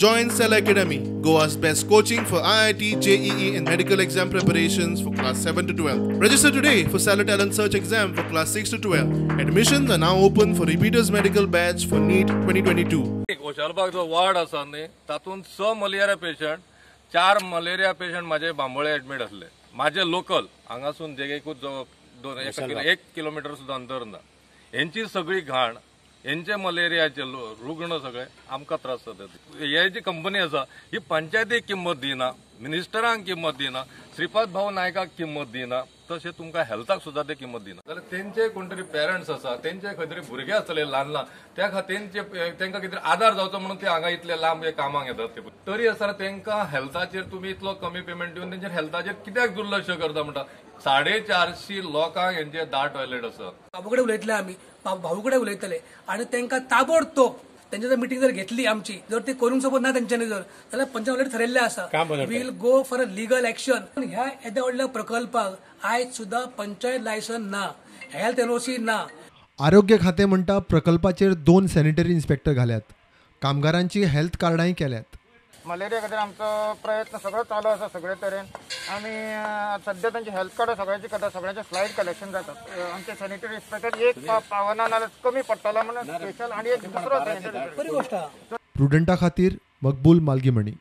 Join Cell Academy, Goa's best coaching for IIT, JEE and medical exam preparations for class 7 to 12. Register today for Cell Talent Search exam for class 6 to 12. Admissions are now open for repeaters medical batch for NEET 2022. ओशालबाग जो ward आसा न्ही तातूंत 6 malaria patient 4 malaria patient माझे Bambolim admit असले माझे local हांगासून जेगेकूच जो 1 kilometre सुद्धा अंतर ना यांची सगळी घाण यांचे मलेरियाचे रुग्ण सगळे आमकां त्रास जातात हे जी कंपनी आसा ही पंचायतीक किंमत दिना मिनिस्टरांक किंमत दिना श्रीपाद भाऊ नायकाक किंमत दिना तशें तुमकां हेल्थाक सुद्धा ते किंमत दिना जाल्यार तेंचे कोण तरी पेरंट्स आसा तेंचे खंय तरी भुरगे आसतले ल्हान त्या खातीर तेंकां कितें आदार जावचो म्हणून ते हांगा इतले लांब कामाक येतात ते तरी आसतना तेंकां हेल्थाचेर तुमी इतलो कमी पेमेंट दिवन तेंचेर हेल्थाचेर कित्याक दुर्लक्ष करता म्हणटा 450 लोकांक हेंचे 10 टॉयलेट आसा बाबू कडेन उलयतले आमी भाऊ कडेन उलयतले आणि तांकां ताबडतोब त्यांची जर मिटिंग जर घेतली आमची जर ते करूंक सोबत ना त्यांच्यानी जाल्यार पंचायत ऑलरेडी ठरयल्लें आसा we'll go for a legal action पण ह्या येद्या व्हडल्या प्रकल्पाक आयज सुद्धा पंचायत लायसन ना हेल्थ एनओसी ना आरोग्य खातें म्हणटा प्रकल्पाचेर 2 सॅनिटरी इन्स्पेक्टर घाल्यात कामगारांची हेल्थ कार्डांय केल्यात मलेरिया खातीर आमचो प्रयत्न सगळो चालू आसा सगळे तरेन आमी सध्या तांचे हेल्थ कार्ड सगळ्यांचे करता सगळ्यांचे स्लायड कलेक्शन जातात आमचे सॅनिटरी इन्स्पेक्टर एक पावना नाल्यार कमी पडटलो म्हणून स्पेशल आनी एक दुसरो सॅनिटरी बरी गोष्ट प्रुडंटा खातीर मकबूल मालगीमणी.